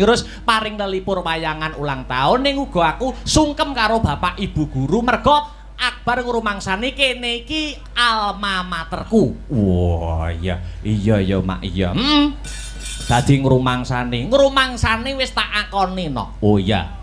Terus paring nelipur wayangan ulang tahun ning uga aku sungkem karo bapak ibu guru mergo Akbar ngrumangsani kene iki alma materku. Wah iya ya mak iya. Dadi ngrumangsani wis tak akoni no. Oh iya.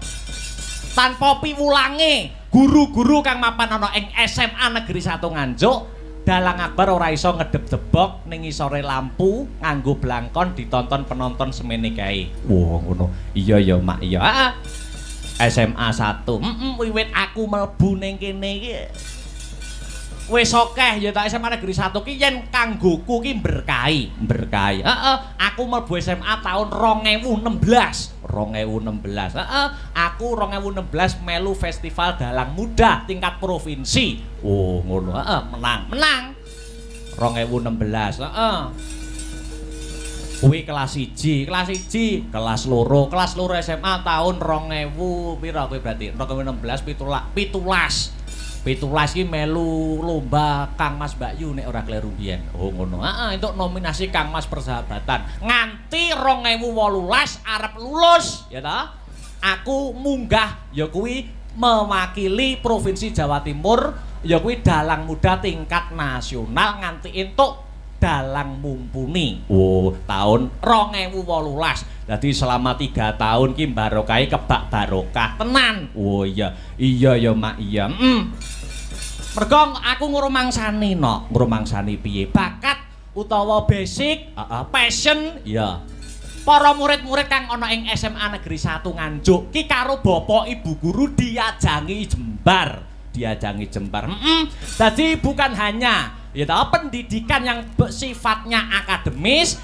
Tanpa piwulange guru-guru kang mapan ana ing SMA Negeri 1 Nganjuk Dalang Akbar ora iso ngedep-debok ning isore lampu nganggo blangkon ditonton penonton semene kae. Wah ngono. Iya ya mak iya. SMA 1. Wiwit aku mlebu ning kene iki wis akeh ya tak SMA Negeri 1 ki yen kanggoku ki berkahi. Aku mlebu SMA tahun 2016. Aku 2016 melu festival dalang muda tingkat provinsi. Oh ngono. Menang 2016. Kuwi kelas 1, kelas loro SMA tahun 2000 pira kuwi berarti 2016 17 ki melu lomba Kang Mas Mbak Yu nek ora kleru biyen. Oh ngono. Entuk nominasi Kang Mas Persahabatan. Nganti 2018 arep lulus, ya ta? Aku munggah ya kuwi mewakili Provinsi Jawa Timur, ya kuwi dalang muda tingkat nasional nganti entuk dalang mumpuni. Oh, tahun 2018. Jadi selama 3 tahun ki barokai kebak barokah tenan. Oh iya ya mak iya. Mergo aku ngrumangsani piye bakat utawa basic, passion ya. Para murid-murid kang ana ing SMA Negeri 1 Nganjuk ki karo bapak ibu guru diajangi jembar. Jadi bukan hanya ya pendidikan yang sifatnya akademis,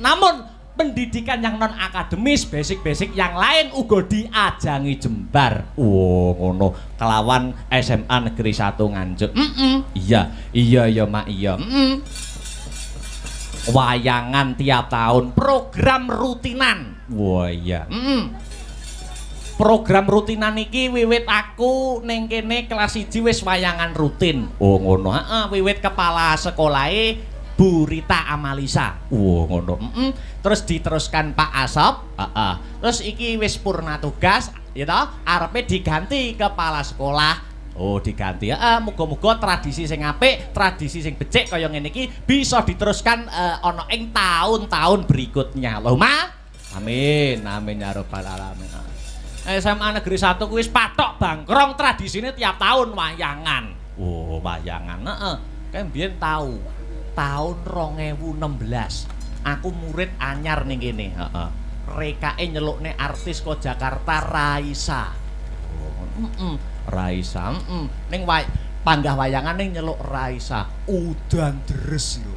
namun pendidikan yang non akademis, basic yang lain uga diajangi jembar. Oh ngono, kelawan SMA Negeri 1 Nganjuk. Iya ya mak iya. Wayangan tiap tahun, program rutinan. Wah iya. Program rutinan iki wiwit aku ning kene kelas 1 wis wayangan rutin. Oh ngono. Wiwit kepala sekolahe Bu Rita Amalisa. Ngono. Terus diteruskan Pak Asop. Terus iki wis purna tugas, ya toh, arepe diganti kepala sekolah. Oh, diganti. Muga-muga tradisi sing apik, tradisi sing becik kaya ngene iki bisa diteruskan ana ing tahun-tahun berikutnya. Allahumma amin. Amin ya rabbal alamin. SMA Negeri 1 kuwi wis patok bangkrong tradisine tiap tahun wayangan. Oh, wayangan. Kan biyen tahu. Tahun 2016 aku murid anyar ning kene. Rekae nyelukne artis kok Jakarta Raisa. Raisa. Ning panggah wayangan ning nyeluk Raisa. Udan deres lho.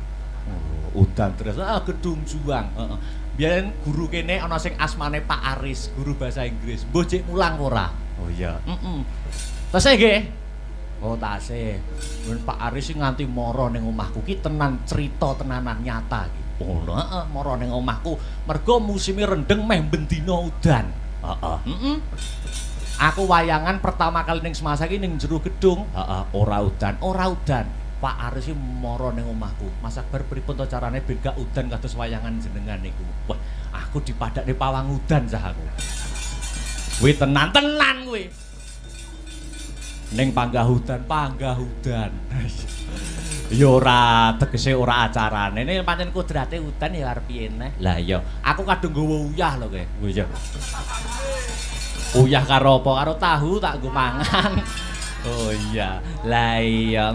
Udan deres. Gedung Juang. Biyen guru kene ana sing asmane Pak Aris, guru bahasa Inggris. Mbok cek mulang ora? Oh iya. Tasih nggih. Oh tasih. Men Pak Aris sing nganti mara ning omahku ki tenan cerita tenanan nyata iki. Oh heeh, mara ning omahku mergo musime rendeng meh bendina udan. Aku wayangan pertama kali ning semasa iki ning jero gedung. Ora udan. Pak Aris iki mara ning omahku. Mas Akbar pripun to carane ben gak udan kados wayangan jenengan niku. Wah, aku dipadakne pawang udan cah aku. Kuwi tenan-tenan kuwi. Ning panggah udan. Ya ora tegese ora acarane. Ini pancen kudrate udan ya arep piye neh. Lah iya, aku kadung nggawa uyah lho kowe. Oh iya. Uyah karo apa? Karo tahu tak nggo mangan. Oh iya. Lah iya,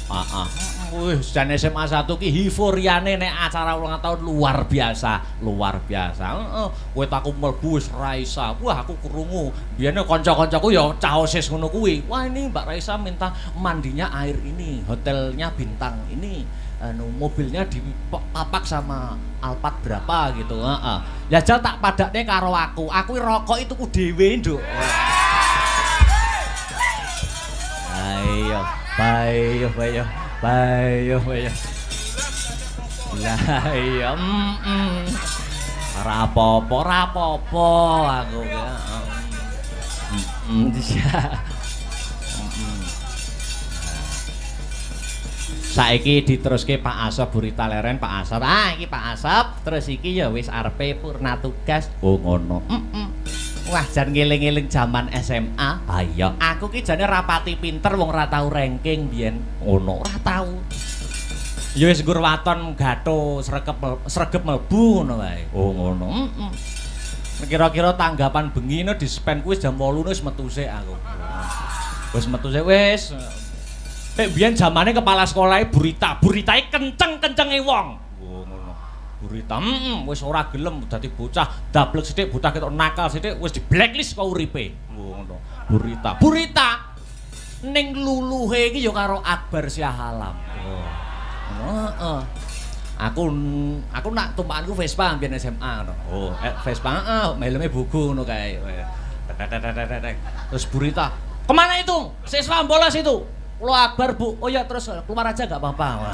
Heeh. Wih, jan SMA 1 ki euforiane nek acara ulang tahun luar biasa, luar biasa. Heeh. Kowe tak aku mlebu wis Raisa. Wah, aku krungu. Biyene kanca-kancaku ya cah OSIS ngono kuwi. Wah, ini Mbak Raisa minta mandinya air ini, hotelnya bintang ini. Mobilnya dipapak sama Alphard berapa gitu. Heeh. Ya jal tak padakne karo aku. Aku rokok itu ku dhewe, Nduk. Ayo, bayo. Lah iya, rapopo aku ya. Saiki diteruske Pak Asep Burita Leren, Pak Asep. Iki Pak Asep, terus iki ya wis arepe purna tugas. Oh ngono. Wah, jan ngeling-eling jaman SMA. Ah iya, aku ki jane rapati pinter wong ora tau ranking biyen. Ngono, ora tau. Ya wis nggur waton gatho sregep mlebu ngono wae. Oh ngono. Kira-kira tanggapan bengi no dispen kuwi jam 8 wis metu sik aku. Wis metu sik wis. Nek biyen zamane kepala sekolahe buritae kenceng-kencenge wong. Oh ngono. Burita, wis ora gelem dadi bocah dablek sithik, bocah ketok nakal sithik wis di blacklist kok uripe. Oh ngono. Burita ning luluhe iki ya karo Akbar Syahalam. Oh. Heeh. Aku nak tumpakanku Vespa mbiyen SMA ngono. Oh, Vespa helme buku ngono kae. Terus Burita, "Kemana itu? Siswa bolos itu." Lo Akbar, Bu. Oh ya terus keluar aja enggak apa-apa.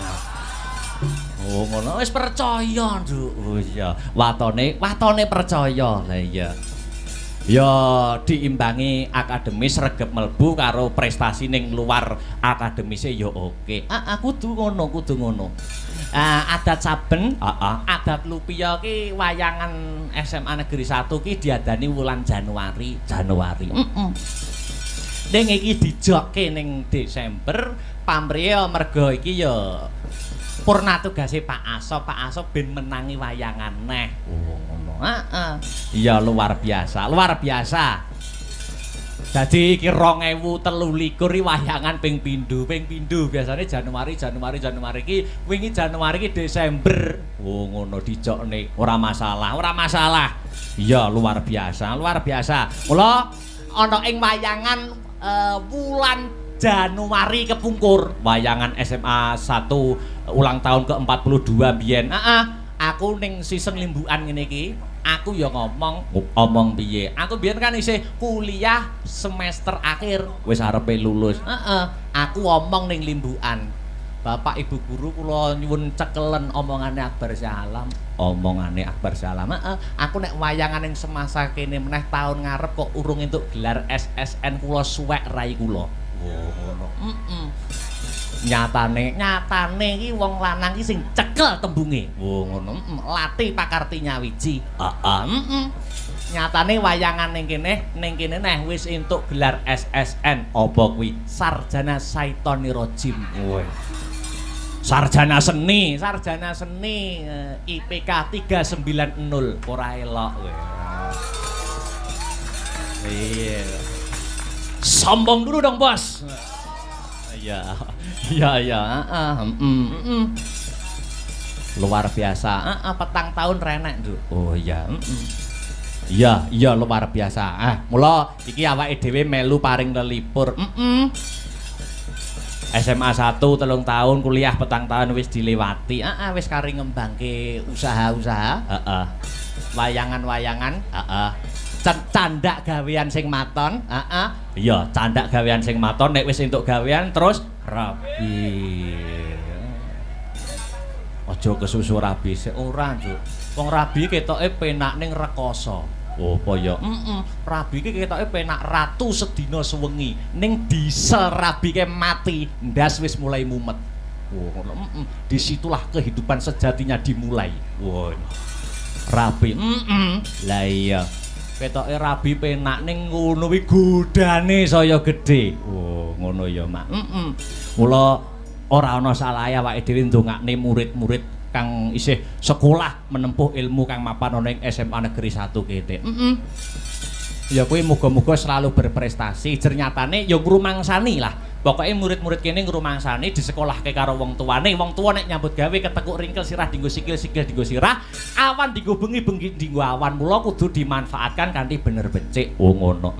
Oh ngono wis percaya, Nduk. Oh iya. Watone percaya. Lah iya. Ya diimbangi akademis regep melbu karo prestasi ning luar akademise ya oke. Kudu ngono. Adat saben, adat Lupia ki wayangan SMA Negeri 1 ki diadani wulan Januari. Ning iki dijokke ning Desember, pamrih mergo iki ya purna tugase Pak Asop ben menangi wayangan neh. Oh ngono. Iya luar biasa. Dadi iki 2023 wayangan ping pindho. Biasane Januari iki wingi Januari iki Desember. Oh ngono dijokne. Ora masalah. Iya luar biasa. Mula ana ing wayangan wulan Januari kepungkur wayangan SMA 1 ulang tahun ke-42 biyen. Aku ning season limbukan ngene iki, aku ya ngomong piye. Aku biyen kan isih kuliah semester akhir, wis arepe lulus. Aku ngomong ning limbukan. Bapak Ibu guru kula nyuwun cekelen omongane Akbar Syahalam. Aku nek wayangan ing semasa kene meneh taun ngarep kok urung entuk gelar SSN kula suwek rai kula. Oh ngono. Nyatane iki wong lanang iki sing cekel tembunge. Oh ngono. Lati pakarti nyawiji. Nyatane wayangan ning kene neh wis entuk gelar SSN. Apa kuwi? Sarjana Syaitoni Rajim. Woi. Sarjana seni IPK 390 ora elok kowe. Iya. Sombong dulu dong, Bos. Iya. Luar biasa. Petang tahun renek, Nduk. Oh iya. Iya luar biasa. Mula iki awake dhewe melu paring lelipur. SMA 1 3 tahun, kuliah petang tahun wis dilewati. Wis kari ngembangke usaha-usaha. Wayangan-wayangan. Candak gawean sing maton. Iya, candak gawean sing maton nek wis entuk gawean terus rabi. Aja kesusu rabi sik ora, Cuk. Wong rabi ketoke penak ning rekoso. Oh, apa ya? Rabi ki ketoke penak ratu sedina sewengi. Ning diesel rabi ke mati, ndas wis mulai mumet. Oh, ngono. Disitulah kehidupan sejatinya dimulai. Wah. Rabi. Lah iya. Ketoke rabi penak ning ngono kuwi godane saya gedhe. Oh, ngono ya, Mak. Mula ora ana salahe awake dhewe ndongakne murid-murid kang isih sekolah menempuh ilmu kang mapan ana ing SMA Negeri 1 kete. Ya kuwi muga-muga selalu berprestasi. Ternyatane ya ngrumangsani lah Pokoke murid-murid kene ngrumangsani disekolahke karo wong tuane. Wong tua nek nyambut gawe ketekuk ringkel sirah dinggo sikil dinggo sirah, awan dinggo bengi dinggo awan. Mula kudu dimanfaatkan kanthi bener becik. Oh ngono.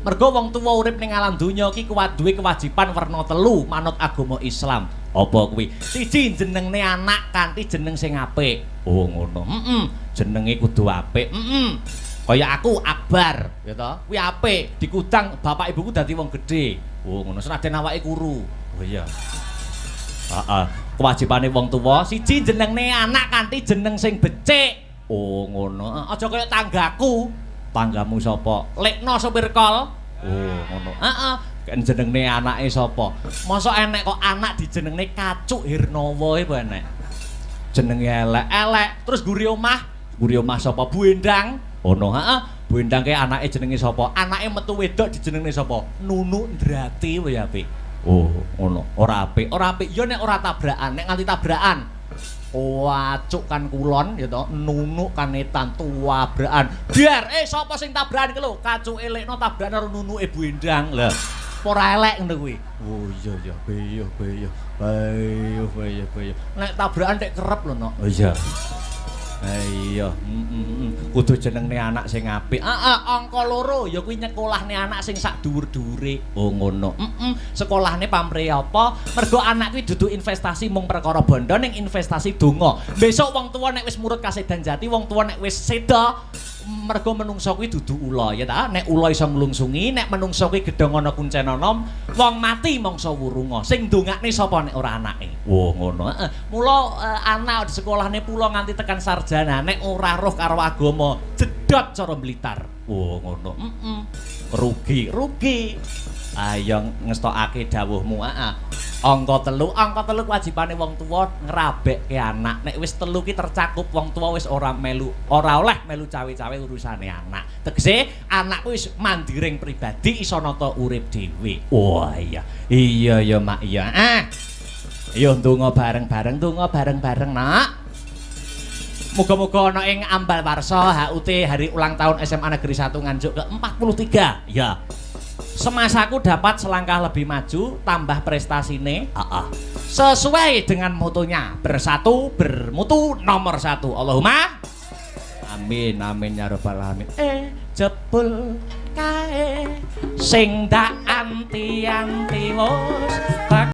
Mergo wong tua urip ning alam donya iki kuwat duwe kewajiban werna telu manut agama Islam. Apa kuwi? Siji jenengne anak kanthi jeneng sing apik. Oh ngono. Jenenge kudu apik. Kaya aku Akbar, ya toh. Kuwi apik, dikudang bapak ibuku dadi wong gedhe. Oh ngono, senajan awake kuru. Oh iya. Heeh. Kewajibane wong tuwa siji jenengne anak kanthi jeneng sing becik. Oh ngono. Aja kaya tanggaku. Tanggamu sapa? Lekno sopir kol. Oh ngono. Heeh. Kan jenengne anake sapa? Mosok enek kok anak dijenengne Kacuk Hirnawa e apa enek? Jenenge elek-elek. Terus guri omah sapa? Bu Endang. Ono, heeh. Bu Endang ki anake jenenge sapa? Anake metu wedok dijenengne sapa? Nunu Ndrati wae apik. Oh, ngono. Ora apik. Ya nek ora tabrakan, nek nganti tabrakan. Wacuk kan kulon ya to, Nunu kan etan tuabrakan. Biar sapa sing tabrakan iki lho? Kacuk elekno tabrakan karo nunuke Bu Endang. Lah, ora elek ngono kuwi. Oh iya. Beyo. Nek tabrakan tek kerep lho, Nok. Oh iya. Iya, kudu jenengne anak sing apik. Angka 2 ya kuwi nyekolahne anak sing sak dhuwur-dhuwure. Oh ngono. Sekolahne pamrih apa? Mergo anak kuwi dudu investasi mung perkara bondo ning investasi donga. Besok wong tuwa nek wis murut kasedan jati, wong tuwa nek wis seda, mergo menungso kuwi dudu ula ya ta. Nek ula iso nglungsungi, nek menungso kuwi gedhong ana kuncenana, wong mati mangsa wurunga. Sing ndongakne sapa nek ora anake? Oh ngono. Mula anak di sekolahne pula nganti tekan sarjana, nek ora roh karo agama, jedot cara Blitar. Oh ngono. Rugi. Ayo ngestokake dawuhmu. Angka 3 kewajibane wong tuwa ngrabekke anak. Nek wis 3 ki tercakup wong tuwa wis ora oleh melu cawe-cawe urusane anak. Tegese anak kuwi wis mandiring pribadi iso nata urip dhewe. Wah iya. Iya ya Mak iya. Ayo ndonga bareng-bareng, Nak. Muga-muga ana ing ambal warsa HUT hari ulang tahun SMA Negeri 1 Nganjuk ke-43. Ya. Semasaku dapat selangkah lebih maju, tambah prestasine. Sesuai dengan mutunya, bersatu bermutu nomor 1. Allahumma amin ya rabbal alamin. Jebul kae sing dak anti-anti wis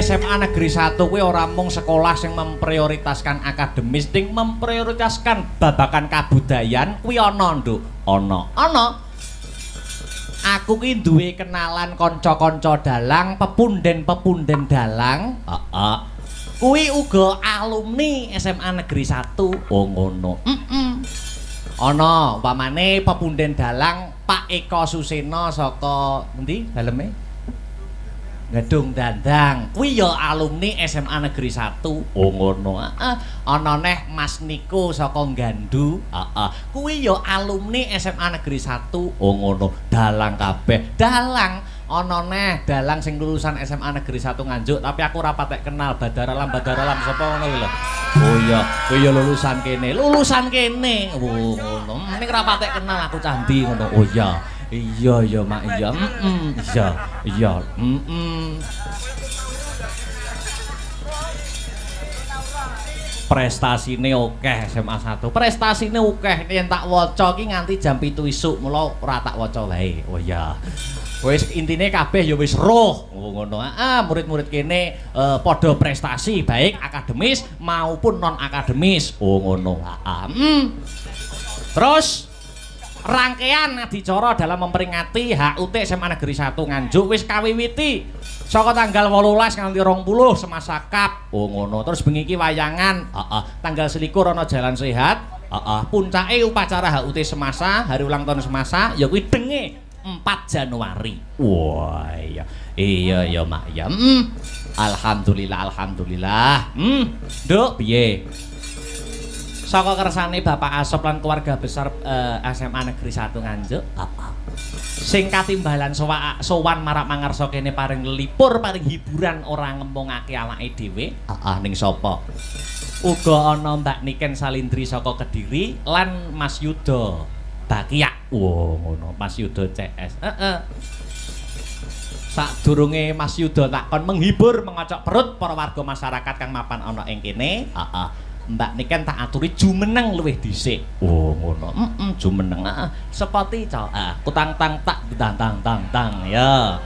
SMA Negeri 1 kuwi ora mung sekolah sing memprioritaskan akademis, ting memprioritaskan babagan kabudayan kuwi ana, Nduk. Ana. Aku ki duwe kenalan kanca-kanca dalang, pepunden-pepunden dalang. Heeh. Kuwi uga alumni SMA Negeri 1. Oh ngono. Ana umpamane pepunden dalang Pak Eko Suseno saka endi daleme? Gedung Dandang. Kuwi ya alumni SMA Negeri 1. Oh ngono. Ana neh Mas Niko saka Gandu. Kuwi ya alumni SMA Negeri 1. Oh ngono. Dalang kabeh. Dalang. Ana neh dalang sing lulusan SMA Negeri 1 Nganjuk, tapi aku ora patek kenal Badaralam sapa ngono kuwi lho. Oh iya, kuwi ya lulusan kene. Lulusan kene. Oh ngono. Ning ora patek kenal aku candi ngono. Oh iya. Iya Mak, iya. Iya. Prestasine akeh SMA 1. Prestasine akeh yen tak waca ki nganti jam 7 isuk, mula ora tak waca wae. Oh iya. Wis intine kabeh ya wis roh. Oh ngono. Murid-murid kene padha prestasi baik akademis maupun non akademis. Oh ngono. Terus rangkaian adicara dalam memperingati HUT SMA Negeri 1 Nganjuk wis kawiwiti saka tanggal 18 nganti 20 semasa kap. Oh ngono. Terus bengi iki wayangan, tanggal 21 ana Jalan Sehat. Puncake upacara HUT semasa, hari ulang tahun semasa ya kuwi denge 4 Januari. Wah iya. Iya Mak ya. Alhamdulillah. Nduk piye? Saka kersane Bapak Asop lan keluarga besar SMA Negeri 1 Nganjuk. Sing katimbalan sowan marak mangarsa kene paring lelipur, paring hiburan ora ngembongake awake dhewe. Ning sapa? Uga ana Mbak Niken Salindri saka Kediri lan Mas Yuda Bakiak. Wo ngono, Mas Yuda CS. Sadurunge Mas Yuda takon menghibur mengocok perut para warga masyarakat kang mapan ana ing kene. Mbak Niken tak aturi jumeneng luwih dhisik. Oh ngono. Jumeneng. Sepati cok. Kutang tang tak tang ya.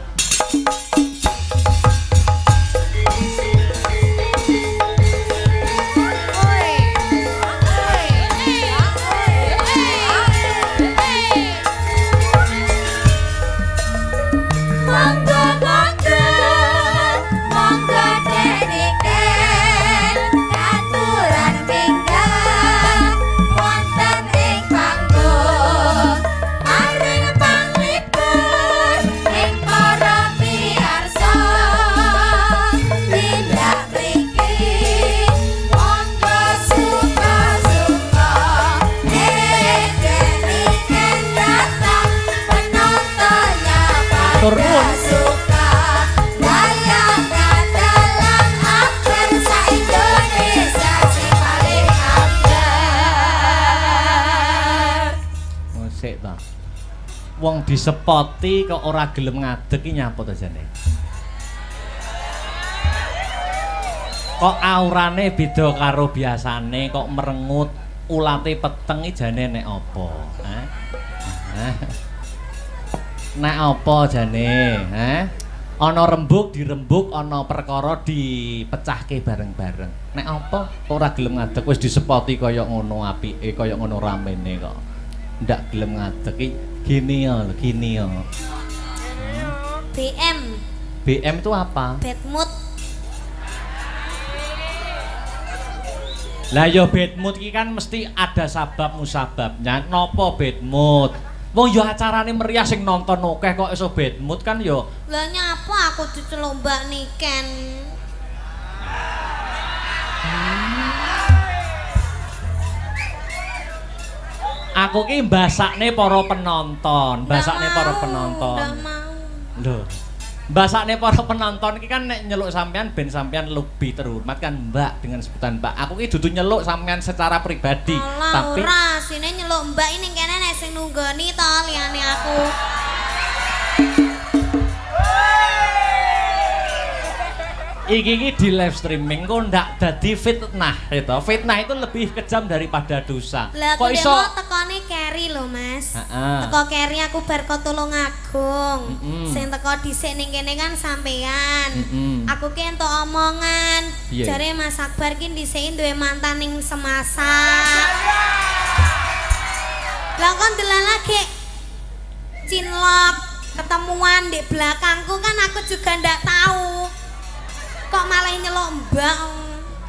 Wong disepoti kok ora gelem ngadeg ki nyapa to jane. Kok aurane beda karo biasane, kok merengut, ulate peteng iki jane nek apa? Nek apa jane? Ana rembug dirembug, ana perkara dipecahke bareng-bareng. Nek apa ora gelem ngadeg wis disepoti kaya ngono apike, kaya ngono ramene kok. Ndak gelem ngadeg iki gini ya. BM itu apa? Bad mood. Lah ya bad mood iki kan mesti ada sabab musababnya. Napa bad mood? Wong ya acarane meriah sing nonton akeh kok iso bad mood kan ya. Lah nyapa aku dicelombak Niken. Aku ki mbasakne para penonton, mbasakne para penonton. Nggak mau. Lho. Mbasakne para penonton iki kan nek nyeluk sampean ben sampean lebih terhormat kan Mbak dengan sebutan Mbak. Aku ki dudu nyeluk sampean secara pribadi. Alah, Tapi ora, sine nyeluk Mbak ini kene nek sing nunggoni to liyane aku. iki di live streaming kok ndak dadi fitnah itu. Fitnah itu lebih kejam daripada dosa. Lah Kok aku iso demo tekone Keri lho, Mas. Teko Keri aku bar Tulungagung. Sing teko dhisik ning kene kan sampean. Aku ki entuk omongan. Jare Mas Akbar ki dhisik duwe mantan ning Semasak. Lah kon delalake cinlok ketemuan di belakangku kan aku juga ndak tahu. Kok malah nyelok Mbak.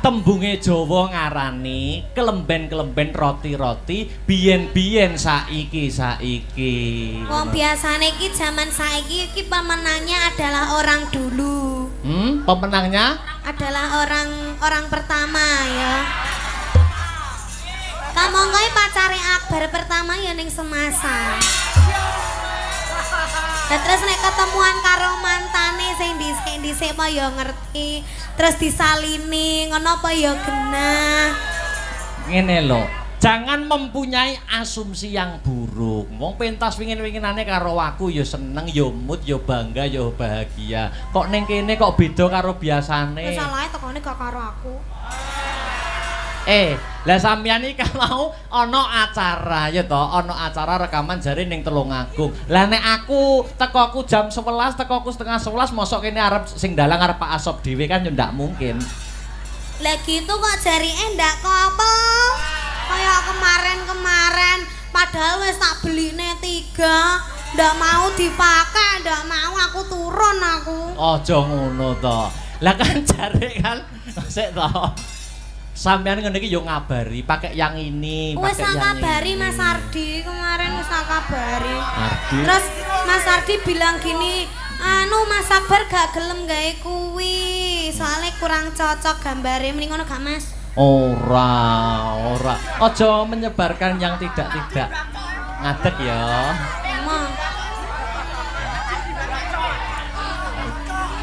Tembunge Jawa ngarani kelemben-kelemben roti-roti biyen-biyen saiki. Wong biasane iki zaman saiki iki pemenangnya adalah orang dulu. Pemenangnya adalah orang pertama ya. Kamu kowe pacare Akbar pertama ya ning Semasa. Terus nek ketemuan karo mantane sing dhisik-dhisik apa ya ngerti, terus disalini ngono apa ya genah. Ngene lho, jangan mempunyai asumsi yang buruk. Wong pentas wingin-winginane karo aku ya seneng, ya mood, ya bangga, ya bahagia. Kok ning kene kok beda karo biasane? Wis salahe tekone gak karo aku. Lah sampeyan iki mau ana acara ya to, ana acara rekaman jare ning Tulungagung. Lah nek aku tekoku jam 11, tekoku setengah 11 mosok kene arep sing dalang arep Pak Asop dhewe kan ya ndak mungkin. Lah gitu kok jarine ndak kopel. Kaya kemarin padahal wis tak beline 3, ndak mau dipakai, ndak mau aku turun aku. Aja ngono to. Lah kan jare kan sik to. Sampeyan ngene iki yo ngabari pakai yang ini, pakai yang ini. Wis ngabari Mas Ardi kemarin wis ngabari. Ardi. Terus Mas Ardi bilang gini, anu Mas Akbar gak gelem gawe kuwi, soalnya kurang cocok gambare. Mending ngono gak Mas? Ora. Aja menyebarkan yang tidak-tidak. Ngadeg ya. Emang.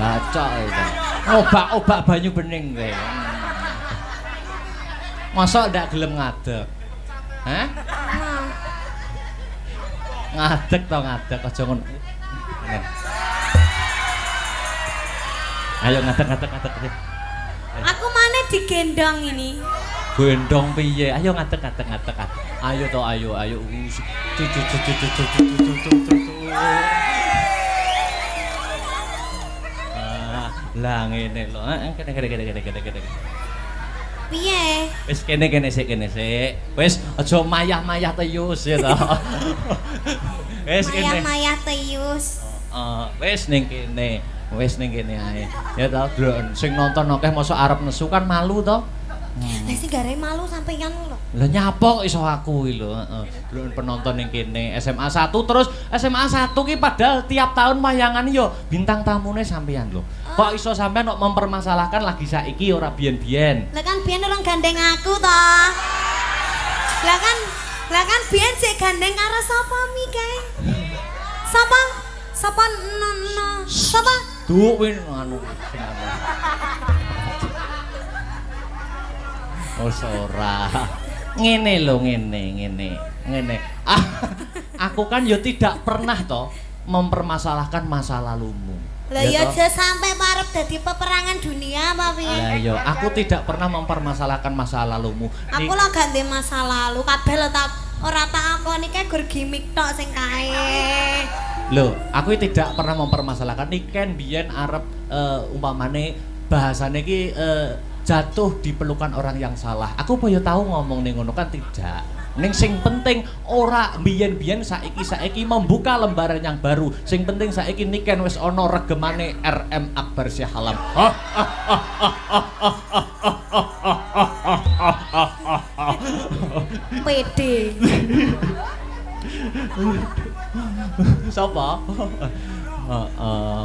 Bacok itu. Obak banyu bening kowe. Masa ndak gelem ngadeg? Hah? Ngadeg to ngadeg aja ngono. Ayo ngadeg. Aku mana digendong ini? Gendong piye? Ayo ngadeg. Ayo to ayo. Lah ngene lho. Kene. Piye? Wis kene sik. Wis aja mayah-mayah teyus ya to. Wis kene. Mayah teyus. Wis ning kene ae. Ya to, Dron. Sing nonton akeh mosok arep nesu kan malu to. Lah sing gare malu sampeyan lho. Lah nyapa kok iso aku iki lho, heeh. Dron penonton ning kene SMA 1 terus SMA 1 ki padahal tiap tahun wayangan yo bintang tamune sampeyan lho. Kok iso sampean kok mempermasalahkan lagi saiki ora biyen-biyen? Lah kan biyen orang gandeng aku to. Lah kan biyen sik gandeng karo sapa mi kae? Sapa? Sapa? Duh win anu. Oh ora. Ngene lho, ngene. Aku kan yo tidak pernah toh mempermasalahkan masa lalumu. Lah ya aja sampai parep dadi peperangan dunia apa piye? Lah yo, aku tidak pernah mempermasalahkan masa lalumu. Aku lho gak ndek masa lalu, kabeh lho tak ora tak akoni kae gur gimmick tok sing kae. Loh, aku tidak pernah mempermasalahkan Niken biyen arep umpamane bahasane iki jatuh di pelukan orang yang salah. Aku apa ya tahu ngomong ning ngono kan tidak. Ning sing penting ora biyen-biyen saiki membuka lembaran yang baru. Sing penting saiki Niken wis ana regemane RM Akbar Syahalam. Pede. Sapa?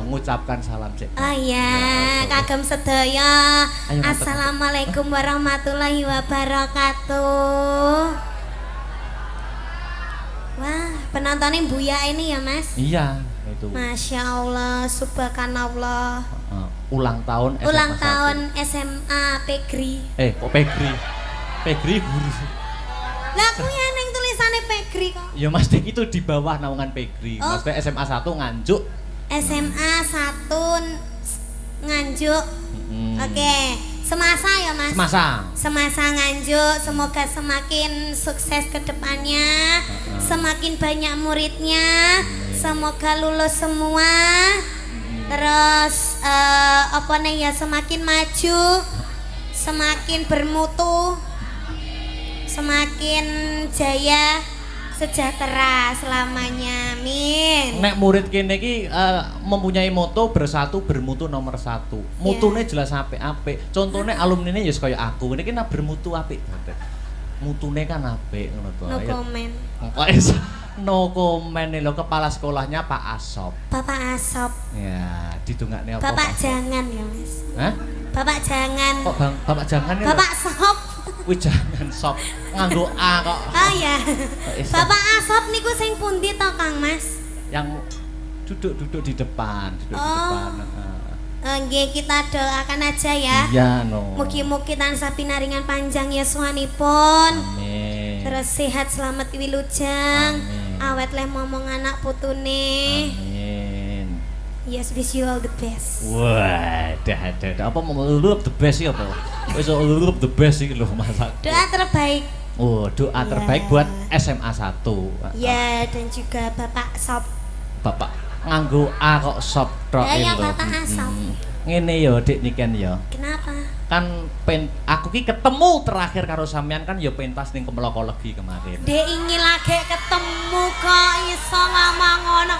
Ngucapkan salam cek. Oh iya, kagem sedaya. Assalamualaikum warahmatullahi wabarakatuh. Penontonnya Buya ini ya Mas? Iya, itu. Masya Allah, subhanallah. Ulang tahun SMA. Ulang tahun SMA Pegri. Kok Pegri? Pegri guru. Lah aku ya neng tulisannya Pegri kok. Ya Mas Dik itu di bawah naungan Pegri. Oh. Mas Dik SMA 1 Nganjuk. SMA 1 Nganjuk. Oke. Semasa ya Mas? Semasa Nganjuk, semoga semakin sukses ke depannya, semakin banyak muridnya, semoga lulus semua, terus apa nih ya, semakin maju, semakin bermutu, semakin jaya, sejahtera selamanya, amin. Nek murid kene iki mempunyai moto bersatu bermutu nomor 1. Mutune jelas apik-apik. Contone alumnine ya kaya aku. Niki nek bermutu apik banget. Mutune kan apik ngono to. No comment. No comment lho, kepala sekolahnya Pak Asop. Bapak Asop. Ya, didongakne apa? Bapak jangan ya, Mas. Hah? Bapak jangan. Kok Bapak jangan ya? Bapak Sop. Wih jangan sop, nganggo A kok. Oh ya. Bapak Asop niku sing pundi to Kang Mas? Yang duduk di depan, di depan. Nggih, kita doakan aja ya. Iya, no. Mugi-mugi tansah pinaringan panjang yuswanipun. Amin. Terus sehat selamat wilujeng. Amin. Awet leh momong anak putune. Amin. Yes, wish you all the best. Wah, dah. Apa mau lulup the best sih apa? Wis lulup the best sih lho masak. Doa terbaik. Oh, doa terbaik buat SMA 1. Ya, dan juga Bapak Sop. Bapak nganggo A kok sop tok Ya, lho. Bapak Asop. Ngene ya, Dik niken ya. Kenapa? Kan aku ki ketemu terakhir karo sampean kan ya pentas ning Kemlokologi kemarin. Dek ingin lagi ketemu kok iso ngomong ngono.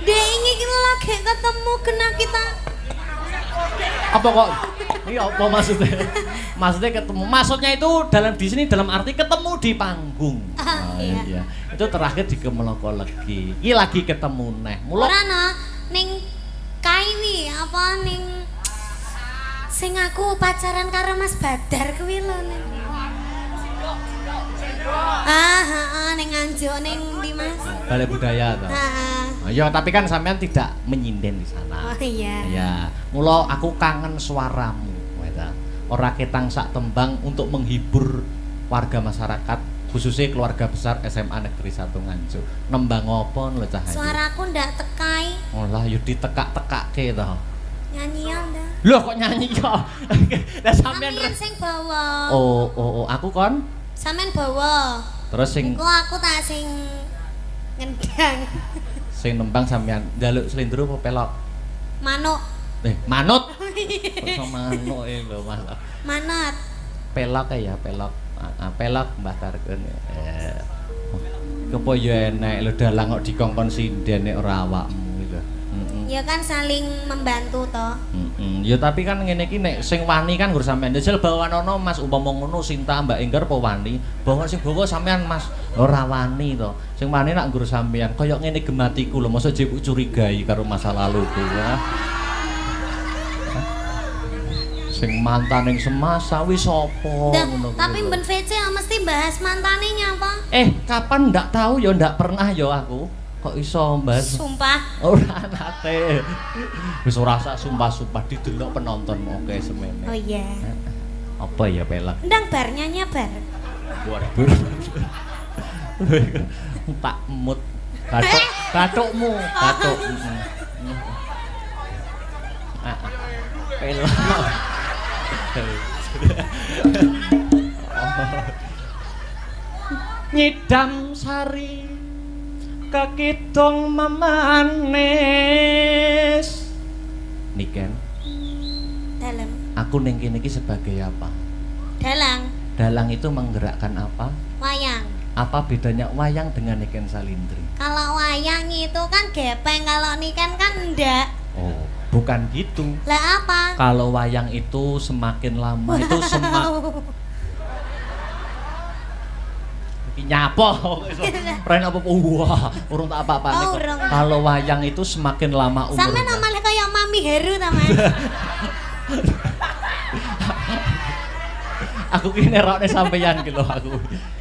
Dek ingin lagi ketemu kena kita. Apa kok? Ini apa maksudnya? Maksudnya ketemu. Maksudnya itu di sini dalam arti ketemu di panggung. Iya. Itu terakhir di Kemlokologi. Iki lagi ketemu neh. Ora no, ning Kaiwi apa ning sing aku pacaran karo Mas Badar kuwi lho ning. Ning Nganjuk ning ndi Mas? Balai Budaya toh. Ya, tapi kan sampean tidak menyinden di sana. Oh iya. Ya, mula aku kangen suaramu, weta. Ora ketang sak tembang untuk menghibur warga masyarakat, khususnya keluarga besar SMA Negeri 1 Nganjuk. Nembang apa lho cah? Suaraku ndak tekai. Olah yo ditekak-tekake to. Nyanyi ya ndak? Loh kok nyanyi yo? Lah sampean sing bawa. Oh, aku kon. Sampean bawa. Terus sing aku tak sing ngendang. Sing nembang sampean njaluk slendro apa pelok? Manuk. Manut. Kok manuk lho Mas. Manut. Pelok ya, pelok. Pelok Mbah Tarkun. Kepo yo enek lho dalang kok dikongkon sinden nek ora awakmu lho. Ya kan saling membantu toh. Ya tapi kan ngene iki nek sing wani kan nggur sampean. Jajal bawanono Mas umpama ngono Sinta Mbak Engger apa wani? Bawa sing bawa sampean Mas. Ora wani to. Sing wani nak nggur sampean kaya ngene gematiku lho. Mosok jebuk curigai karo masa laluku ya. Sing mantan yang semasa wis sapa ngono. Tapi Ben VC mesti bahas mantane nyapa? Kapan ndak tahu ya ndak pernah ya aku. Kok iso bahas? Sumpah. Ora nate. Wis ora sak sumpah-sumpah didelok penonton oke semene. Oh iya. Apa ya pelak? Ndang bar nyanyi bar. Waduh. Tak mut. Katukmu, katuk. Pelak. Nyidam sari kakidong mamanis Niken dalam aku ning kene iki sebagai apa? Dalang itu menggerakkan apa? Wayang. Apa bedanya wayang dengan Niken Salindri? Kalau wayang itu kan gepeng, kalau Niken kan enggak. Oh, bukan gitu. Lah apa? Kalau wayang itu semakin lama itu nyapo pren apa wah urung tak apa-apa kalau wayang itu semakin lama umurnya sampe namanya kayak Mami Heru ta Mas Aku ki nerokne sampeyan ki lho aku.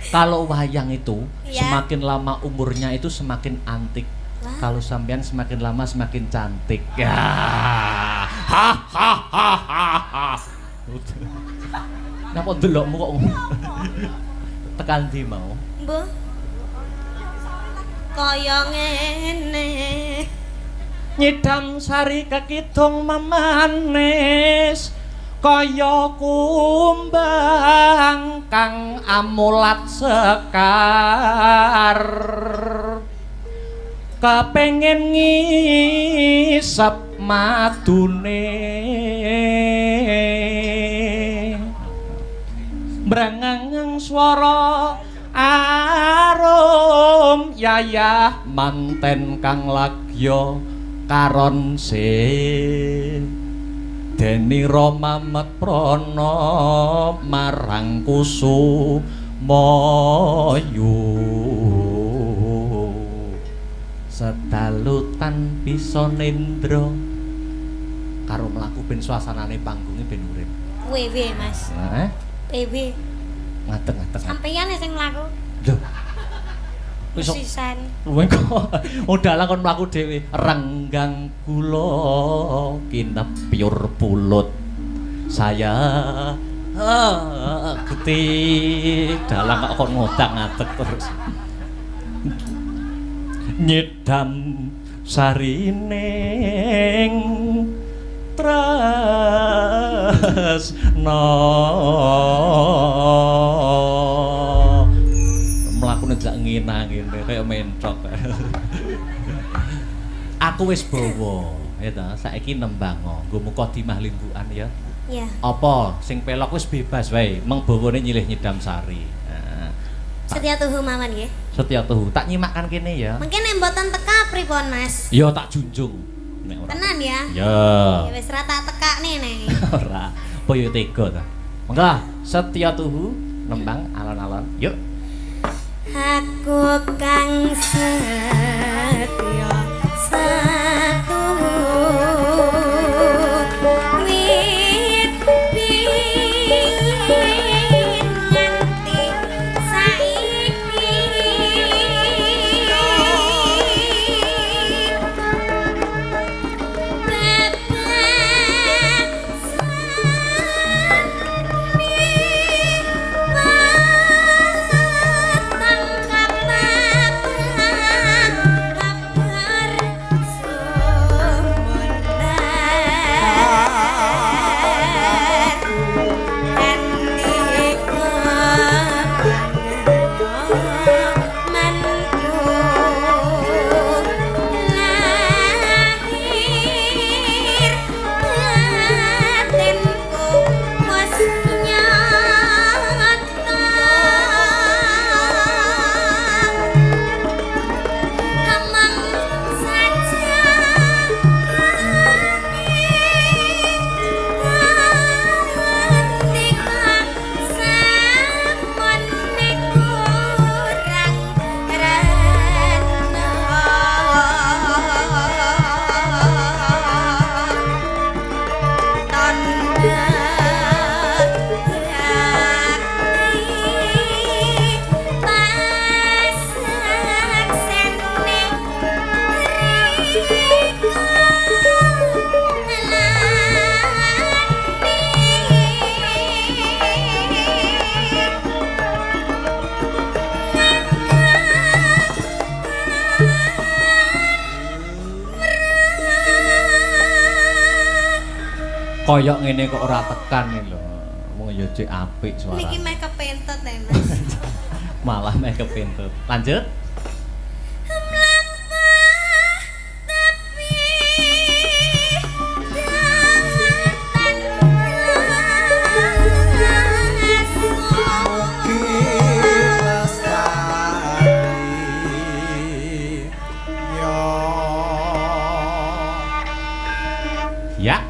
Kalau wayang itu semakin lama umurnya itu semakin antik. Kalau sampeyan semakin lama semakin cantik. Ya. Ha ha ha ha. Napa ndelokmu kok tekan ndi mau? Mbah. Kaya ngene. Nyidam sari kekidung memanis kaya kumbang kang amulat sekar kepengin ngisep madune brangangang swara arum yayah manten kang lagya karon se deni Rama Metprana marang Kusumayu sedalutan bisa nendra karo mlaku ben suasanane panggunge ben urip. Wewe Mas. Heeh. Wewe. Ngateng-ngateng. Sampeyan sing mlaku. Lho. Wis sisan. Kok udalah kon mlaku dhewe. Renggang kula kinepyur pulut. Saya Gusti dalang kok ngodak ngadeg terus. Nyedam sarining tresna mlakune jak ngina-ngene kaya mencok. Aku wis bawa ya ta saiki nembang nggo mukadimah limbukan ya. Iya. Apa sing pelok wis bebas wae meng bawane nyilih nyedam sari. Setia tuhu mawon nggih. Setia tuhu tak nyimakkan kene ya. Mungkin nek mboten teka pripun Mas? Ya tak junjung. Nek ora. Tenan ya? Ya. Ya wis ra tak tekakne nek. Ora. Boyo tega ta. Mangga setia tuhu nembang alon-alon. Yuk. Aku kang setia satuhu wit biyen nganti saiki Koyok ngene kok ora tekan iki lho. Wong ya cek apik suara. Niki meh kepentet ya Mas. Malah meh kepentut. Lanjut. Ya.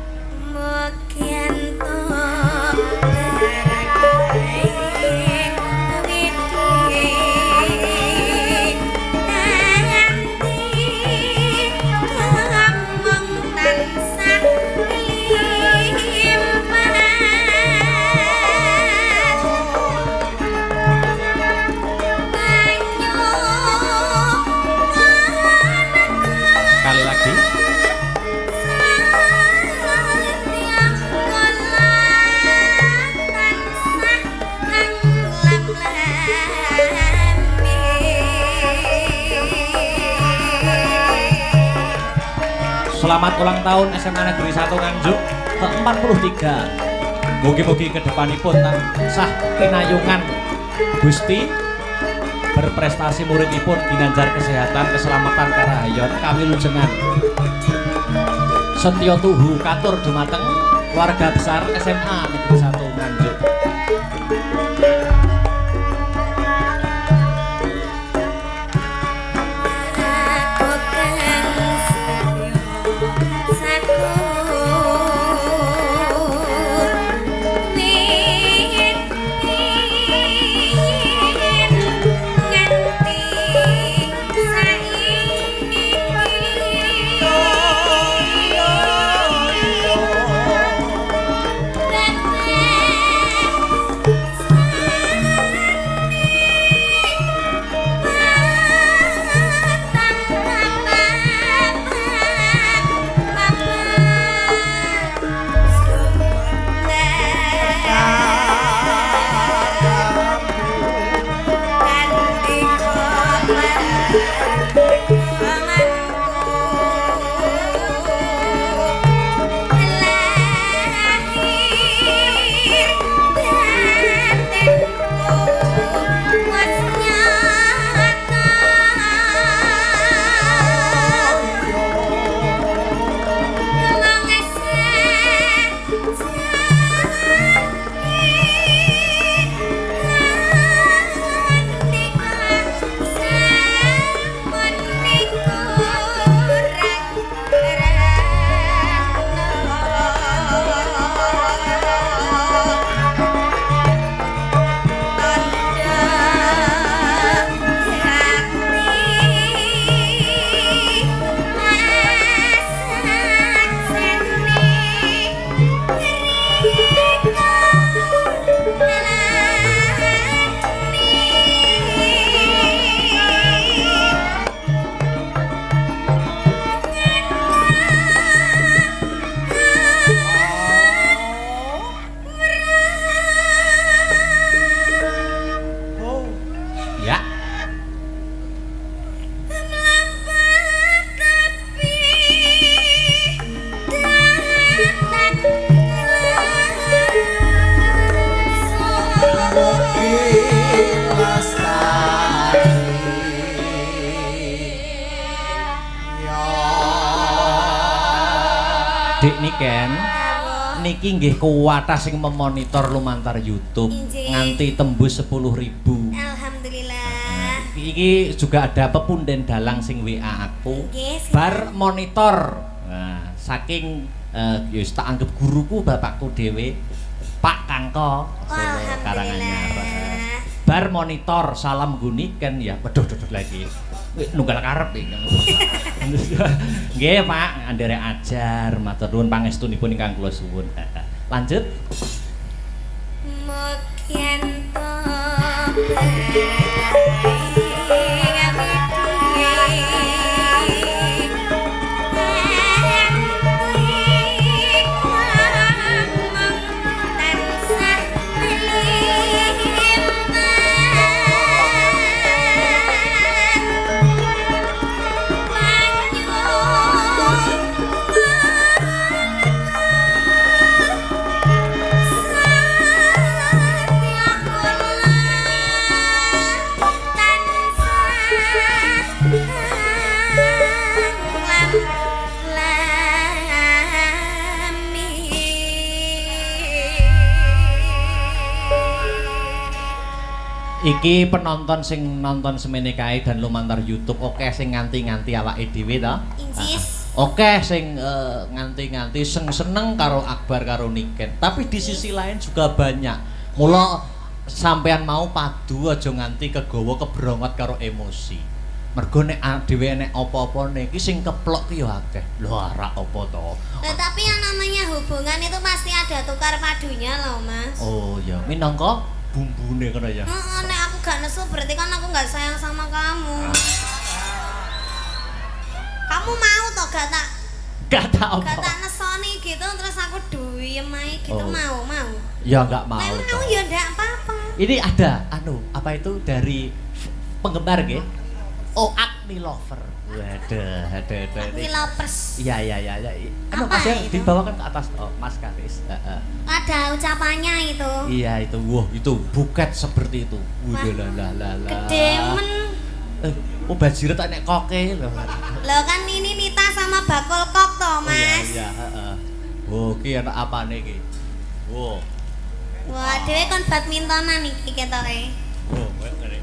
Selamat ulang tahun SMA Negeri 1 Nganjuk ke-43. Mugi-mugi kedepanipun tansah pinayungan Gusti berprestasi muridipun ginanjar kesehatan, keselamatan karahayon kawilujengan. Setya tuhu katur dumateng keluarga besar SMA Negeri 1 Nganjuk. Dik Niken, niki nggih kuwatah sing memonitor lumantar YouTube nganti tembus 10.000. Alhamdulillah. Iki juga ada pepunden dalang sing WA aku. Bar monitor. Nah, saking ya tak anggap guruku bapakku dhewe, Pak Kangko Solo Karanganyar. Bar monitor salam Guniken ya. Waduh lagi. Nunggal karep iki. Nggih, Pak, anderek ajar, matur nuwun pangestunipun ingkang kula suwun. Lanjut. Mokyen to Iki penonton sing nonton semene kae dan lumantar YouTube oke sing nganti-nganti awake dhewe to. Injis. Oke sing nganti-nganti seneng karo Akbar karo Niken. Tapi di sisi lain juga banyak. Mula sampean mau padu aja nganti kegawa kebrongot karo emosi. Mergo nek dhewe nek apa-apa niki sing keplok ki ya akeh. Lho ora apa to. Nah, tapi yang namanya hubungan itu pasti ada tukar padunya loh, Mas. Oh ya, minangka bumbune kono ya. Heeh, nek aku gak nesu berarti kan aku gak sayang sama kamu. Kamu mau toh gak tak nesoni gitu terus aku duyem ae gitu. Mau. Ya enggak mau. Mau ya ndak apa-apa. Ini ada apa itu dari penggemar nggih? Oh, Acne lover. Waduh, ada. Acne lovers. Iya. Anu Mas yang dibawakan ke atas Mas Karis. Ada ucapannya itu. Iya itu. Wah, itu buket seperti itu. Lah. Gede men. Oh bajiret tak nek koke lho. Lho kan ini Nita sama bakul kok toh, Mas. Iya, heeh. Oh, ki anak apane iki? Wow. Wah, dhewe kon badmintonan iki ketoke. Oh, ngene.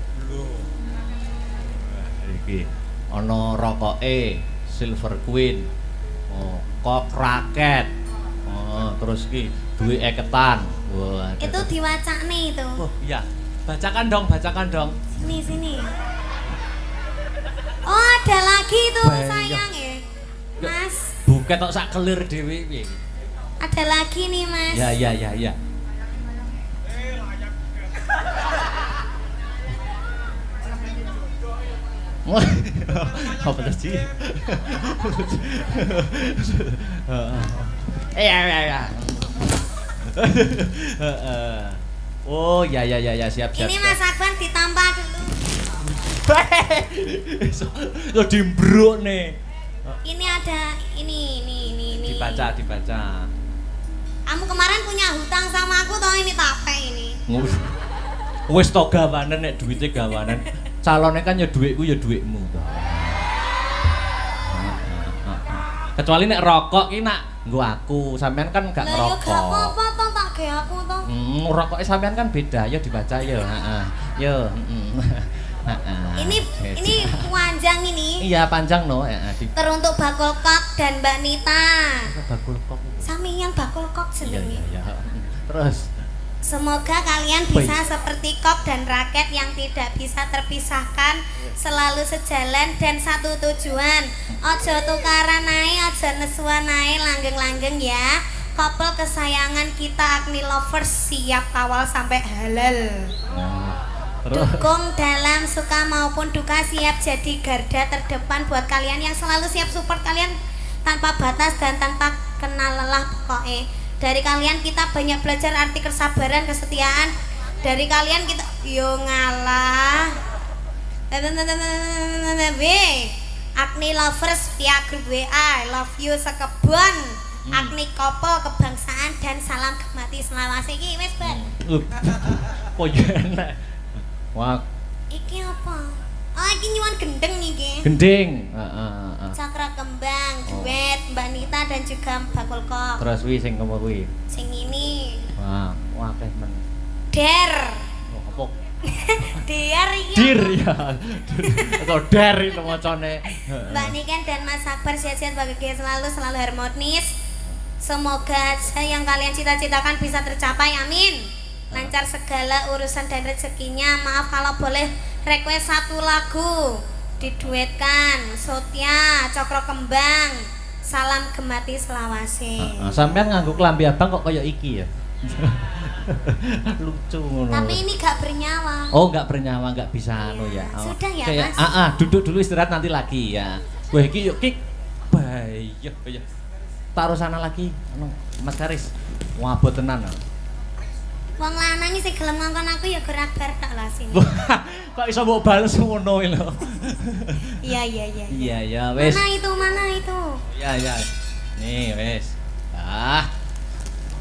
Iki ana rokoke Silver Queen. Oh, kok raket. Oh, terus iki duwe eketan. Wah. Itu diwacane itu. Oh, iya. Bacakan dong. Sini. Oh, ada lagi tuh sayang ya. Mas. Buket tok sak kelir dhewe piye. Ada lagi nih, Mas. Ya. Apa sih? Ya. Oh, ya, siap. Ini Mas Akbar ditampah dulu. Lo dimbruk nih. Ini ada ini. Dibaca. Kamu kemarin punya hutang sama aku toh, ini tape ini. Wis to gawanen nek duwite gawanen. Calone kan ya dhuwitku ya dhuwitmu to. Kecuali nek rokok ki nak nggo aku, sampean kan gak ngerokok. Lah ya gak apa-apa toh, tak ge aku toh. Rokoke sampean kan beda, ya dibaca ya, heeh. Yo, Ini panjang ini. Iya, panjang no, Teruntuk Bakul Kok dan Mbak Nita. Bakul Kok. Samian Bakul Kok jenenge. Iya. Terus semoga kalian bisa seperti kok dan raket yang tidak bisa terpisahkan, selalu sejalan dan satu tujuan. Ojo tukaran ae, ojo nesuan ae, langgeng-langgeng ya. Couple kesayangan kita Acne lovers siap kawal sampai halal. Dukung dalam suka maupun duka, siap jadi garda terdepan buat kalian yang selalu siap support kalian tanpa batas dan tanpa kenal lelah pokoknya. Dari kalian kita banyak belajar arti kesabaran, kesetiaan. Dari kalian kita yo ngalah. Acne lovers via grup WA, I love you sekebon. Acne couple kebangsaan dan salam gemati selawase iki wis, Mbak. Oh iya enak. Wah. Iki apa? Oh, iki nyuwun gendeng iki. Gending. Cakra kembang, duet Mbak Nita dan juga Bakul Kok. Terus wi sing apa kuwi? Sing ini. Wah, akeh men. Der. Oh, apa? Der iki. Dir ya. Atau der itu macane. Mbak Niken dan Mas Akbar sehat-sehat bahagia selalu harmonis. Semoga yang kalian cita-citakan bisa tercapai, amin. Lancar segala urusan dan rezekinya. Maaf kalau boleh request satu lagu diduetkan. Sotia, Cokro Kembang, salam gemati selawase. Sampean nganggo klambi abang kok kaya iki ya. Lucu ngono. Tapi ini gak bernyawa. Oh, gak bernyawa, gak bisa anu ya. Sudah ya, kayak, Mas. Duduk dulu istirahat nanti lagi ya. Wah, iki yuk kik. Bahaya. Taruh sana lagi. Mas Karis. Wah, abot tenan. Wong lanang sing gelem ngongkon aku ya gerak-bar tak lah sini. Kok iso mbok bales ngono lho. Iya. Iya, wis. Mana itu? Iya. Nih, wis.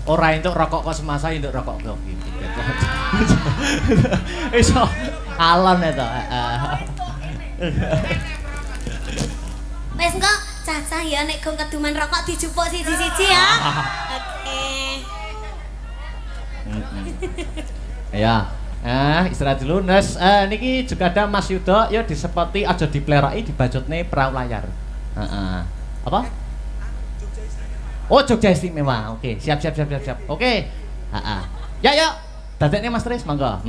Ora entuk rokok kok semasa entuk rokok kok gitu. Iso alon itu. Wis kok cacah ya nek gong keduman rokok dijupuk siji-siji ya. Oke. Ya, istirahat dulu. Nes, niki juga ada Mas Yudo, ya disepoti aja dipleroki dibajutne perahu layar. Apa? Oh, Jogja Istimewa. Oke, siap. Oke. Ya. Dadekne Mas Tris, monggo.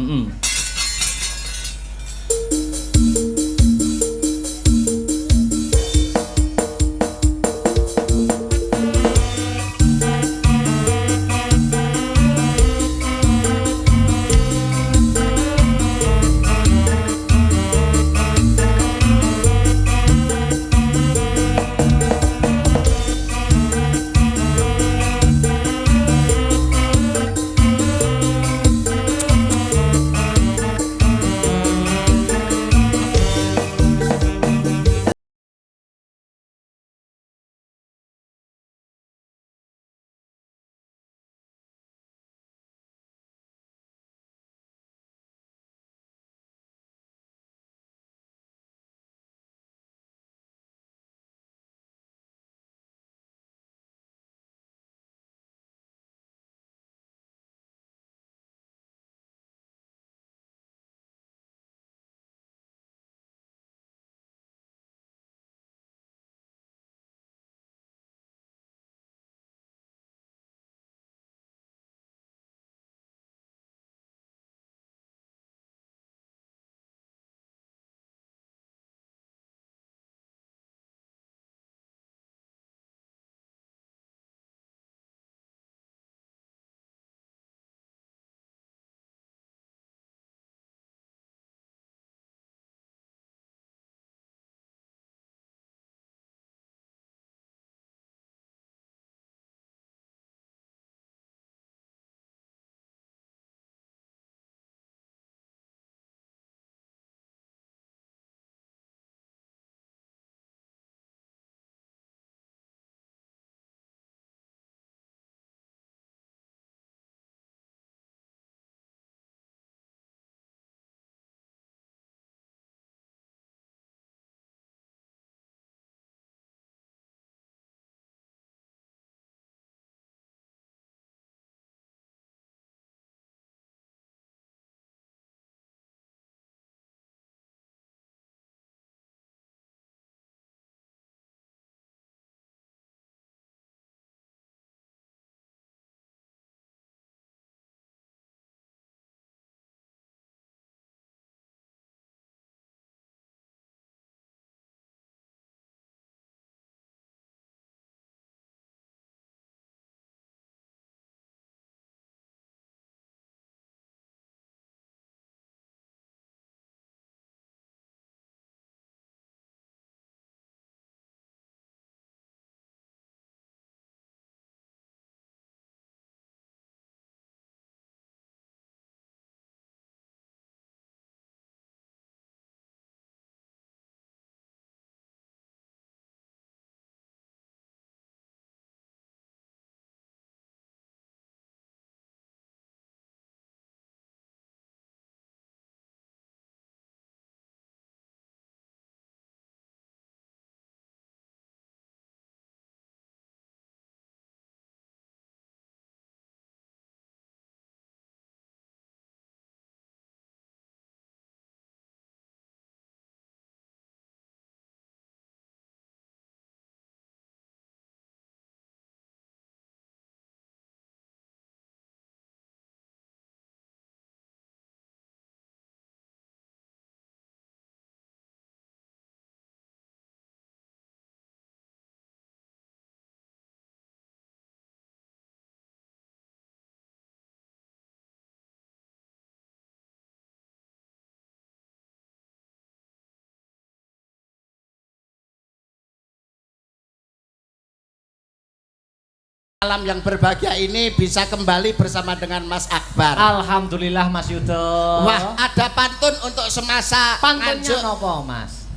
Malam yang berbahagia ini bisa kembali bersama dengan Mas Akbar. Alhamdulillah Mas Yudo. Wah, ada pantun untuk semasa pantunnya nopo Mas?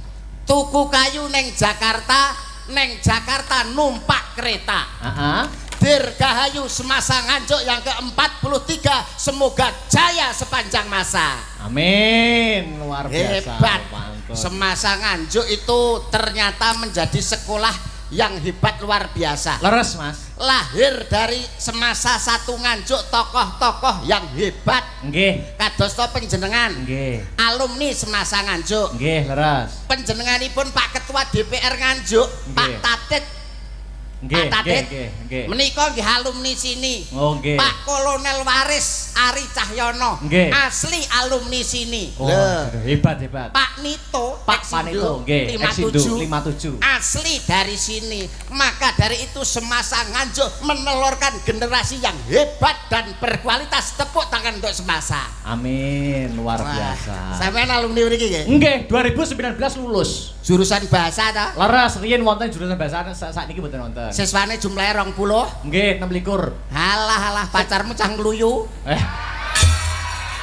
Tuku kayu neng Jakarta numpak kereta. Dirgahayu semasa nganjuk yang ke-43, semoga jaya sepanjang masa. Amin. Luar biasa. Hebat. Semasa nganjuk itu ternyata menjadi sekolah yang hebat luar biasa. Leres Mas. Lahir dari semasa satu nganjuk tokoh-tokoh yang hebat. Nggih. Kados to panjenengan. Nggih. Alumni semasa nganjuk. Nggih, leres. Panjenenganipun Pak Ketua DPR nganjuk, Pak Tatit. Nggih, nggih. Menika nggih alumni sini. Oh, nggih. Pak Kolonel Waris Ari Cahyono. Nggih. Asli alumni sini. Oh, hebat. Pak Nito, Pak Panito, nggih. 57. Asli dari sini. Maka dari itu semasa nganjuk menelurkan generasi yang hebat dan berkualitas. Tepuk tangan untuk semasa. Amin, luar biasa. Sampeyan alumni mriki nggih? Nggih, 2019 lulus. Jurusan bahasa ta? Leres, riyen wonten jurusan bahasa saiki mboten wonten. Siswane jumlahe 20? Nggih, 26. Halah, pacarmu cah ngluyu.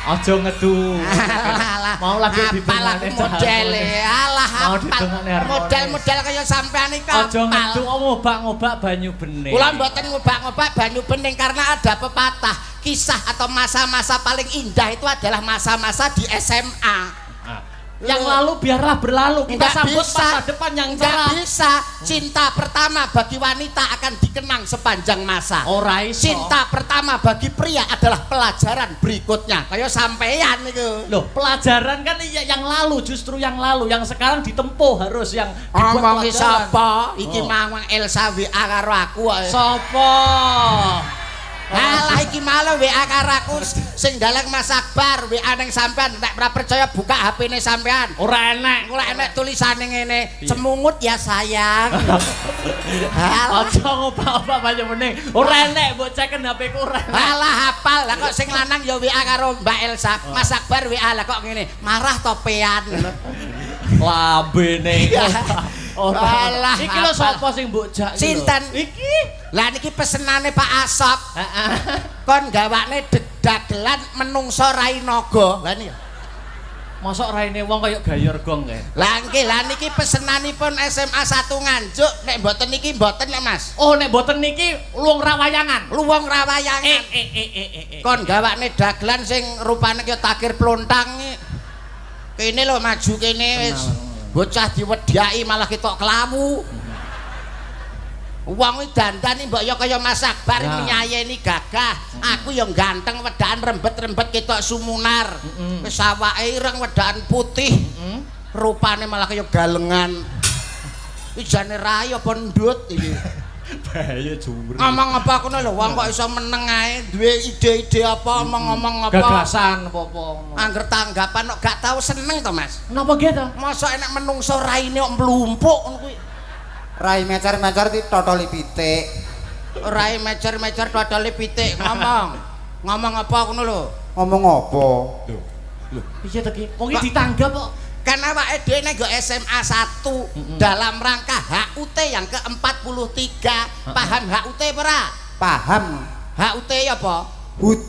Aja ngedu. Mau lagi didongane modele. Alah, model-model kaya sampean iki. Aja ngedu ngobak-ngobak banyu bening. Kula mboten ngobak-ngobak banyu bening karena ada pepatah, kisah atau masa-masa paling indah itu adalah masa-masa di SMA. Yang lalu biarlah berlalu, kita sambut masa depan yang cerah. Nggak bisa. Cinta pertama bagi wanita akan dikenang sepanjang masa. Ora iso. Cinta pertama bagi pria adalah pelajaran berikutnya. Kayak sampeyan itu. Loh, pelajaran kan yang lalu, justru yang lalu, yang sekarang ditempuh harus yang dibuat ngomong pelajaran. Sapa? Iki mawang Elsa WA karo aku. Sapa? Alah iki malah WA karo aku sing dalek Mas Akbar, WA ning sampean, nek ora percaya buka HP-ne sampean. Ora enek, ora enek tulisane ngene, semungut ya sayang. Aja ngobak-obak banyu bening. Ora enek mbok ceken HP-ku ora. Alah hafal, lah kok sing lanang ya WA karo Mbak Elsa, Mas Akbar WA lah kok ngene, marah topean. Lambene. Alah, iki lho sapa sing mbok jak? Sinten? Iki. Lah niki pesenane Pak Asop. Kon gawakne dagelan menungso rai naga. Lah niki. Mosok raine wong kaya gayor gong kae. Lah nggih, lah niki pesenanipun SMA 1 Nganjuk. Nek mboten niki mboten ya, Mas. Oh, nek mboten niki luwung rawayangan. Luwung rawayangan. Kon gawakne dagelan sing rupane kaya takir plontang. Kene lho maju kene wis. Bocah diwedhaki malah ketok kelawu. Wong iki dandani mbok ya kaya Mas Akbar nyayeni gagah. Aku ya ganteng wedakan rembet-rembet ketok sumunar. Wis awake ireng wedakan putih. Rupane malah kaya galengan. Iki jane rai apa ndut iki? Bahaya jumri. Ngomong apa kono lho, wong kok iso meneng ae, duwe ide-ide apa, ngomong apa. Gagasan apa-apa. Angger tanggapan kok gak tau seneng to, Mas. Napa ge to? Mosok enek menungso raine kok mlumpuk ngono kuwi. Rai mecer-mecer ditotoli pitik. Rai mecer-mecer totoli pitik ngomong. Ngomong apa ngono lho? Ngomong apa? Lho, piye to ki? Wong iki ditanggap kok. Kan awake dhewe nek SMA 1 dalam rangka HUT yang ke-43. Paham HUT ora? Paham. HUT apa? Hut.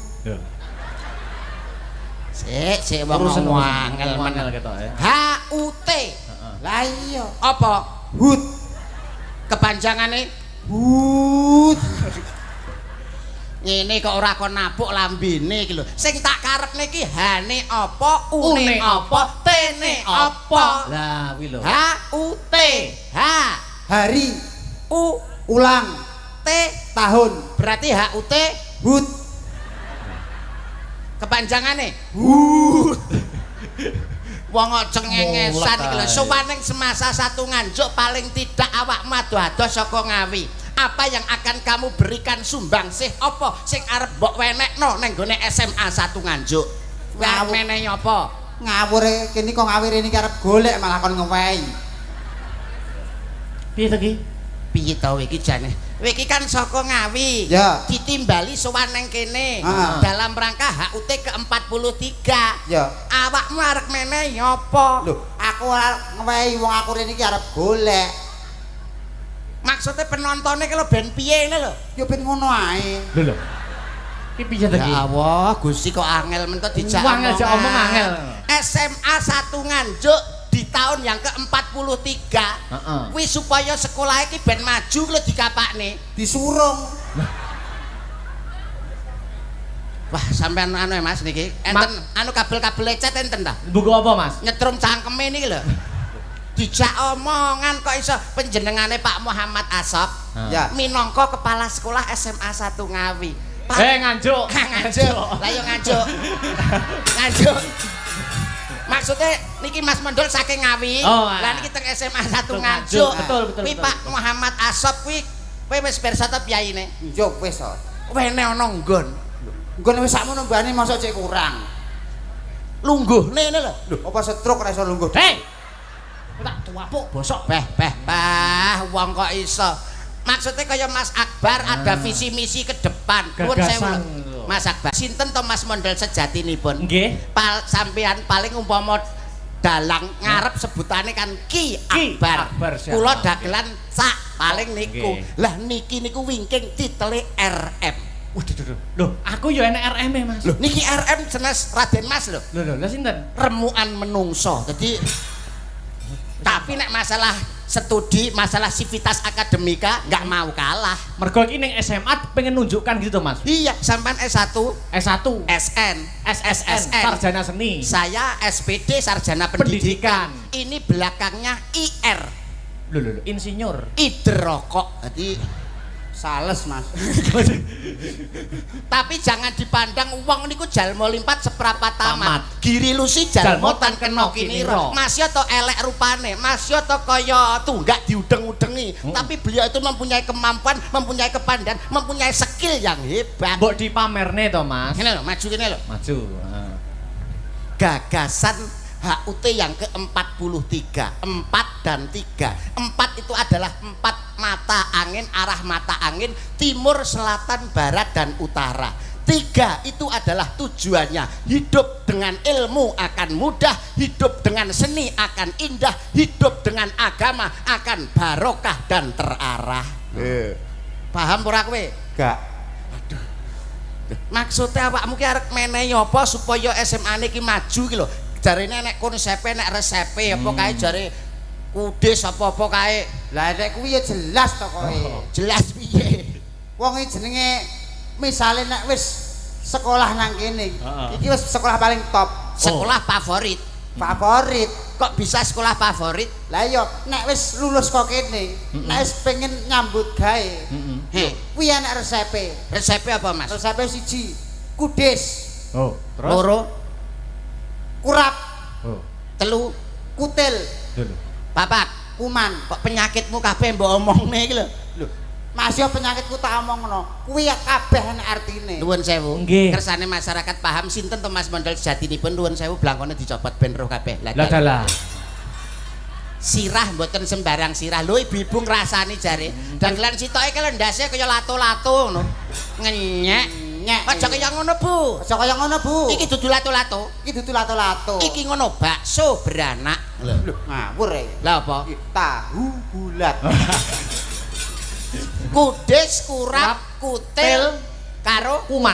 Sik wong angel ketok ya. HUT. Lah iya. Apa? Hut. Kepanjangane Hut. ngene kok ora kon napuk lambene iki lho. Sing tak karepne iki hane apa, une apa, tene apa. Lah kuwi lho. HUT. H Hari. U Ulang. T Tahun. berarti HUT Hut. kepanjangane Hut. wong cengengesan iki lho. Sowaning semasa 1 Nganjuk paling tidak awakmu ado-ado saka Ngawi. Apa yang akan kamu berikan sumbangsih apa sing arep mbok wenekno ning gone SMA 1 Nganjuk? Menehi apa? Ngawur kene kok ngawir ini arep golek malah kon ngewehi. Piye to ki? Piye to iki jane? Kowe iki kan saka Ngawi. Ya. Ditimbali sowan ning kene dalam rangka HUT ke-43. Ya. Awakmu arep menehi apa? Lho, aku ora ngewehi wong aku rene iki arep golek. Maksudnya penontonnya kalau ben piye ini lho. Ya ben ngono ae. Lho. Ki piye to ki? Ya Allah, Gusti kok angel men to dijak Angel aja omong angel. SMA 1 Nganjuk di tahun yang ke-43. Kuwi supaya sekolah iki ben maju lho dikapakne. Disurung. Wah, sampean anu ya Mas niki. Enten anu kabel-kabel lecet enten ta? Buku apa, Mas? Nyetrum cangkeme niki lho. Dijak omongan kok iso panjenengane Pak Muhammad Asop. Ya. Minangka kepala sekolah SMA 1 Ngawi. Nganjuk. Nganjuk. Lah yo nganjuk. Nganjuk. Maksudnya niki Mas Mendol saking Ngawi. Lah niki teng SMA 1 Nganjuk. Betul. Kuwi Pak Muhammad Asop kuwi kowe wis pirsa ta piyayine? Yo wis to. Wene ana nggon. Nggon wis sakmono mbane mosok cek kurang. Lungguhne ngene lho. Lho, apa setruk ora iso lungguh? Hei. Tak tuapuk bosok. Wong kok iso. Maksudnya kaya Mas Akbar ada visi misi ke depan. Nuwun sewu lho. Mas Akbar. Sinten to Mas Mondol sejatinipun? Nggih. Sampean paling umpama dalang ngarep sebutane kan Ki Akbar. Kula dagelan sak paling niku. Lah niki niku wingking titele RM. Waduh. Loh, aku ya enek RM-e, Mas. Loh, niki RM jenis Raden Mas lho. Lho, sinten? Remukan menungso. Jadi tapi nek masalah studi, masalah sivitas akademika nggak mau kalah. Mergo iki ning SMA pengen nunjukkan gitu, Mas. Iya, sampean S1, S1, SN, SSN, sarjana seni. Saya SPD sarjana pendidikan. Ini belakangnya IR. Lho, insinyur. Idrokok. Jadi Sales, Mas. tapi jangan dipandang uang niku jalmo limpat seprapat tamat. Giri lusi jalmo tan kena kiniro. Masya to elek rupane, masya to kaya tunggak diudeng-udengi. Tapi beliau itu mempunyai kemampuan, mempunyai kepandaian, mempunyai skill yang hebat. Mbok dipamerne to, Mas. Ini loh, maju ini loh. Maju. Gagasan HUT yang ke-43, 4 dan 3. 4 itu adalah 4 mata angin, arah mata angin, timur, selatan, barat, dan utara. 3 itu adalah tujuannya. Hidup dengan ilmu akan mudah, hidup dengan seni akan indah, hidup dengan agama akan barokah dan terarah. Paham ora kowe? Gak. Maksudnya awakmu ki arep menehi apa supaya SMA niki maju ki lho. Jarine nek konsepe nek resepe apa kae jare kudis apa-apa kae. Lah nek kuwi ya jelas to kowe. Jelas piye? Wong iki jenenge misale nek wis sekolah nang kene. Iki wis sekolah paling top. Sekolah favorit. Favorit. Kok bisa sekolah favorit? Lah iya nek wis lulus kok kene, nek wis pengen nyambut gawe. Kuwi enek resepe. Resepe apa, Mas? Resepe 1 kudis. Terus? Loro, Kurap. 3, Kutil. papat. Kuman. Kok penyakitmu kabeh mbok omongne iki lho. Lho, Mas yo penyakitku tak omongno. Kuwi ya kabeh enek artine. Nuwun sewu. Nggih. Kersane masyarakat paham sinten to Mas Mondol sejatinipun nuwun sewu blangkone dicopot ben roh kabeh. Lah dalah. Sirah mboten sembarang sirah. Lho ibu-ibu ngrasani jare. Dagelan sitoke kaya ndase kaya lato-lato ngono. Ngenyek. Aja kaya ngono, Bu. Aja kaya ngono, Bu. Iki dudu lato-lato. Iki dudu lato-lato. Iki ngono bakso beranak. Lho, ngawur e. Lah apa? Tahu bulat. Kudis, kurap, kutil karo Kuman.